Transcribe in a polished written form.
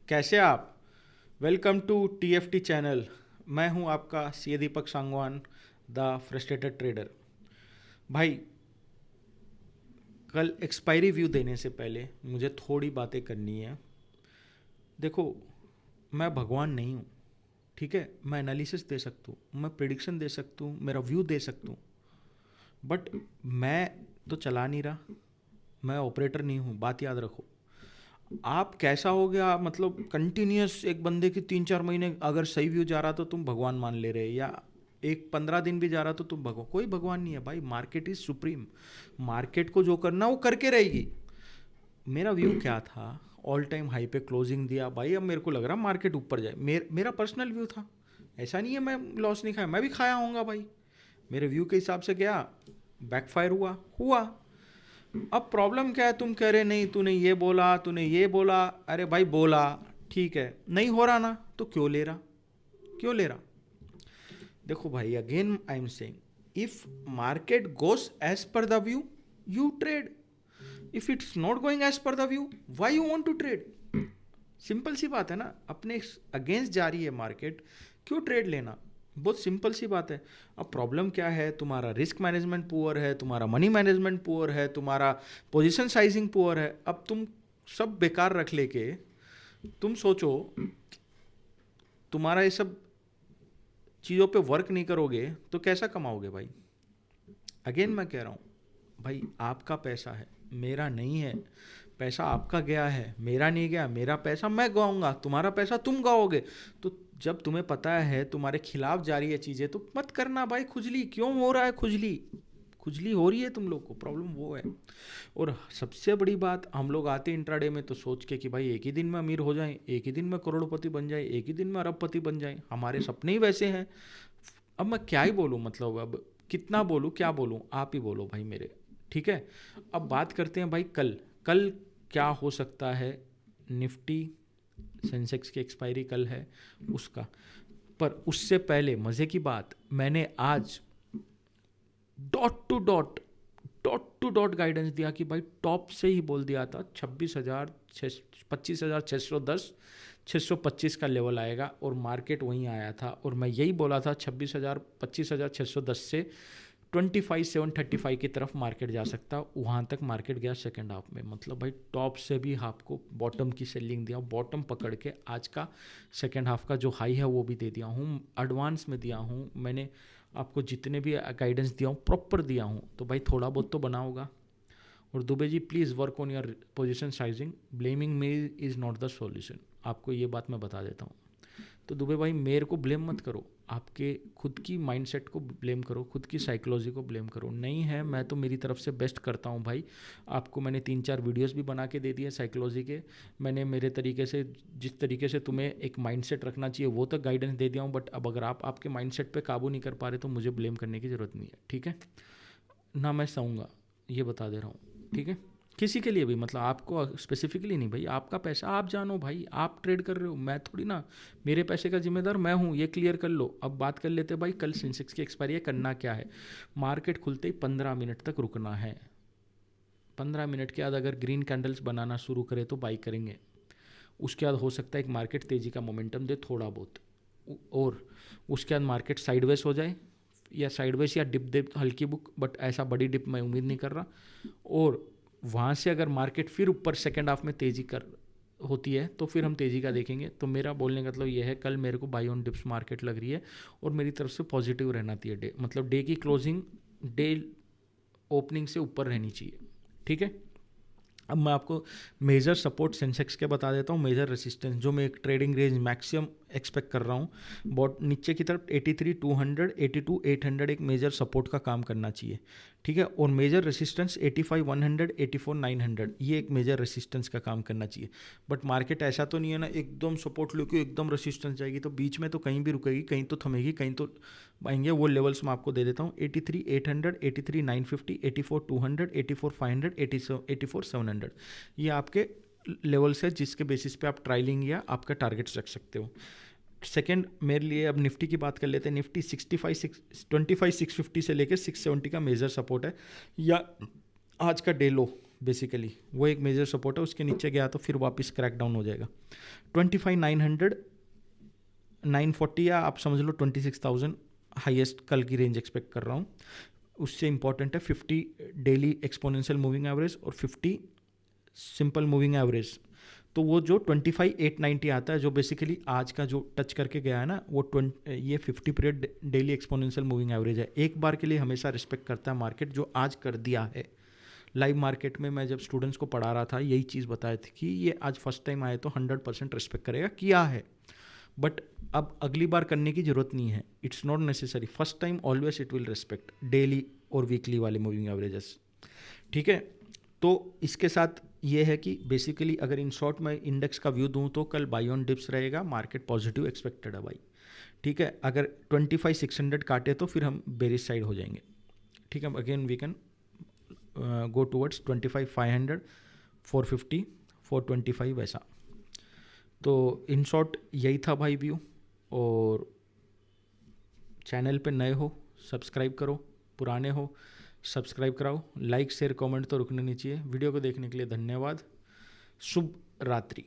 कैसे आप? Welcome to TFT channel. मैं हूं आपका सी Deepak Sangwan, the frustrated trader. भाई, कल एक्सपायरी व्यू देने से पहले मुझे थोड़ी बातें करनी है। देखो, मैं भगवान नहीं हूँ, ठीक है? मैं एनालिसिस दे सकता हूँ, मैं प्रिडिक्शन दे सकता हूँ, मेरा व्यू दे सकता हूँ, बट मैं तो चला नहीं रहा। मैं ऑपरेटर नहीं हूँ, बात याद रखो। आप कैसा हो गया, मतलब कंटिन्यूस एक बंदे की 3-4 महीने अगर सही व्यू जा रहा तो तुम भगवान मान ले रहे, या एक 15 दिन भी जा रहा तो तुम भगवान। कोई भगवान नहीं है भाई, मार्केट इज सुप्रीम। मार्केट को जो करना वो करके रहेगी। मेरा व्यू क्या था? ऑल टाइम हाई पे क्लोजिंग दिया भाई, अब मेरे को लग रहा मार्केट ऊपर जाए। मेरा पर्सनल व्यू था। ऐसा नहीं है मैं लॉस नहीं खाया, मैं भी खाया होऊंगा भाई। मेरे व्यू के हिसाब से गया, बैकफायर हुआ हुआ। अब प्रॉब्लम क्या है? तुम कह रहे नहीं, तूने ये बोला, तूने ये बोला। अरे भाई, बोला ठीक है, नहीं हो रहा ना तो क्यों ले रहा? क्यों ले रहा? देखो भाई, again I am saying, if market goes as per the view, you trade. If it's not going as per the view, why you want to trade? Simple सी बात है ना। अपने अगेंस्ट जा रही है मार्केट, क्यों ट्रेड लेना? बहुत सिंपल सी बात है। अब प्रॉब्लम क्या है? तुम्हारा रिस्क मैनेजमेंट पुअर है, तुम्हारा मनी मैनेजमेंट पुअर है, तुम्हारा पोजीशन साइजिंग पुअर है। अब तुम सब बेकार रख लेके तुम सोचो, तुम्हारा ये सब चीज़ों पे वर्क नहीं करोगे तो कैसा कमाओगे भाई? अगेन मैं कह रहा हूँ भाई, आपका पैसा है, मेरा नहीं है। पैसा आपका गया है, मेरा नहीं गया। मेरा पैसा मैं गवाऊंगा, तुम्हारा पैसा तुम गवाओगे। तो जब तुम्हें पता है तुम्हारे खिलाफ जा रही है चीज़ें, तो मत करना भाई। खुजली क्यों हो रहा है? खुजली खुजली हो रही है तुम लोग को, प्रॉब्लम वो है। और सबसे बड़ी बात, हम लोग आते इंट्राडे में तो सोच के कि भाई एक ही दिन में अमीर हो जाएं, एक ही दिन में करोड़पति बन जाए, एक ही दिन में अरबपति बन जाएं। हमारे सपने ही वैसे हैं। अब मैं क्या ही बोलूँ, मतलब अब कितना बोलूँ, क्या बोलूँ? आप ही बोलो भाई मेरे। ठीक है, अब बात करते हैं भाई कल। कल क्या हो सकता है? निफ्टी सेंसेक्स की एक्सपायरी कल है उसका। पर उससे पहले मज़े की बात, मैंने आज डॉट टू डॉट गाइडेंस दिया कि भाई टॉप से ही बोल दिया था 26,000, 25,610, 625 का लेवल आएगा, और मार्केट वहीं आया था। और मैं यही बोला था 26,000, 25,610 से 25,735 की तरफ मार्केट जा सकता। वहाँ तक मार्केट गया सेकेंड हाफ में। मतलब भाई टॉप से भी आपको बॉटम की सेलिंग दिया, बॉटम पकड़ के आज का सेकेंड हाफ का जो हाई है वो भी दे दिया हूँ, एडवांस में दिया हूँ। मैंने आपको जितने भी गाइडेंस दिया हूँ प्रॉपर दिया हूँ, तो भाई थोड़ा बहुत तो बना होगा। और Dubey ji, please work on your position sizing. Blaming me is not the solution. आपको ये बात मैं बता देता हूँ। तो दुबे भाई, मेरे को ब्लेम मत करो, आपके खुद की माइंडसेट को ब्लेम करो, खुद की साइकोलॉजी को ब्लेम करो। नहीं है, मैं तो मेरी तरफ से बेस्ट करता हूँ भाई। आपको मैंने 3-4 वीडियोस भी बना के दे दिए साइकोलॉजी के। मैंने मेरे तरीके से, जिस तरीके से तुम्हें एक माइंडसेट रखना चाहिए वो तक गाइडेंस दे दिया हूँ। बट अब अगर आप आपके माइंडसेट पे काबू नहीं कर पा रहे तो मुझे ब्लेम करने की ज़रूरत नहीं है, ठीक है ना? मैं सहूँगा, ये बता दे रहा हूँ, ठीक है? किसी के लिए भी, मतलब आपको स्पेसिफिकली नहीं भाई। आपका पैसा आप जानो भाई, आप ट्रेड कर रहे हो, मैं थोड़ी ना। मेरे पैसे का जिम्मेदार मैं हूँ, ये क्लियर कर लो। अब बात कर लेते भाई, कल सेंसेक्स की एक्सपायरी है, करना क्या है? मार्केट खुलते ही 15 मिनट तक रुकना है। 15 मिनट के बाद अगर ग्रीन कैंडल्स बनाना शुरू करे तो बाई करेंगे। उसके बाद हो सकता है एक मार्केट तेज़ी का मोमेंटम दे थोड़ा बहुत, और उसके बाद मार्केट साइडवेज हो जाए, या साइडवेज या डिप दे हल्की बुक, बट ऐसा बड़ी डिप मैं उम्मीद नहीं कर रहा। और वहाँ से अगर मार्केट फिर ऊपर सेकेंड हाफ में तेज़ी कर होती है तो फिर हम तेज़ी का देखेंगे। तो मेरा बोलने का मतलब ये है, कल मेरे को बाई ऑन डिप्स मार्केट लग रही है, और मेरी तरफ से पॉजिटिव रहना चाहिए डे, मतलब डे की क्लोजिंग डे ओपनिंग से ऊपर रहनी चाहिए, ठीक है? अब मैं आपको मेजर सपोर्ट सेंसेक्स के बता देता हूँ, मेजर रेसिस्टेंस जो मैं एक ट्रेडिंग रेंज मैक्सिमम एक्सपेक्ट कर रहा हूँ। बॉट नीचे की तरफ 83,200, 82,800 एक मेजर सपोर्ट का काम करना चाहिए, ठीक है? और मेजर रेसिस्टेंस 85,100, 84,900, ये एक मेजर रेसिस्टेंस का काम करना चाहिए। बट मार्केट ऐसा तो नहीं है ना एकदम सपोर्ट लेके एकदम रेसिस्टेंस जाएगी, तो बीच में तो कहीं भी रुकेगी, कहीं तो थमेगी, कहीं तो आएंगे। वो लेवल्स मैं आपको दे देता हूँ, 83,800, 83,950, 84,200, 84,500, 84,700। ये आपके लेवल्स है जिसके बेसिस पे आप ट्रायलिंग या आपका टारगेट्स रख सकते हो। सेकेंड मेरे लिए, अब निफ्टी की बात कर लेते हैं। निफ्टी 25,650 से लेकर 670 का मेजर सपोर्ट है, या आज का डे लो बेसिकली वो एक मेजर सपोर्ट है, उसके नीचे गया तो फिर वापस क्रैक डाउन हो जाएगा। 25,900 940 या आप समझ लो 26,000 हाईएस्ट कल की रेंज एक्सपेक्ट कर रहा हूँ। उससे इंपॉर्टेंट है 50 डेली एक्सपोनेंशियल मूविंग एवरेज और 50 सिंपल मूविंग एवरेज। तो वो जो 25,890 आता है, जो बेसिकली आज का जो टच करके गया है ना, वो ये 50 period daily exponential moving average है। एक बार के लिए हमेशा रिस्पेक्ट करता है मार्केट, जो आज कर दिया है। लाइव मार्केट में मैं जब स्टूडेंट्स को पढ़ा रहा था यही चीज़ बताई थी कि ये आज फर्स्ट टाइम आए तो 100% रिस्पेक्ट करेगा, किया है। बट अब अगली बार करने की ज़रूरत नहीं है, it's not necessary. First time always it will respect daily और वीकली वाले मूविंग एवरेजेस, ठीक है। तो इसके साथ ये है कि बेसिकली अगर इन शॉर्ट में इंडेक्स का व्यू दूं तो कल बाई ऑन डिप्स रहेगा, मार्केट पॉजिटिव एक्सपेक्टेड है भाई, ठीक है। अगर 25,600 काटे तो फिर हम बेरिश साइड हो जाएंगे, ठीक है। Again we can go towards 25,500, 450, 425 वैसा। तो इन शॉर्ट यही था भाई व्यू। और चैनल पे नए हो सब्सक्राइब करो, पुराने हो सब्सक्राइब कराओ, लाइक शेयर कमेंट तो रुकने नहीं चाहिए। वीडियो को देखने के लिए धन्यवाद। शुभ रात्रि।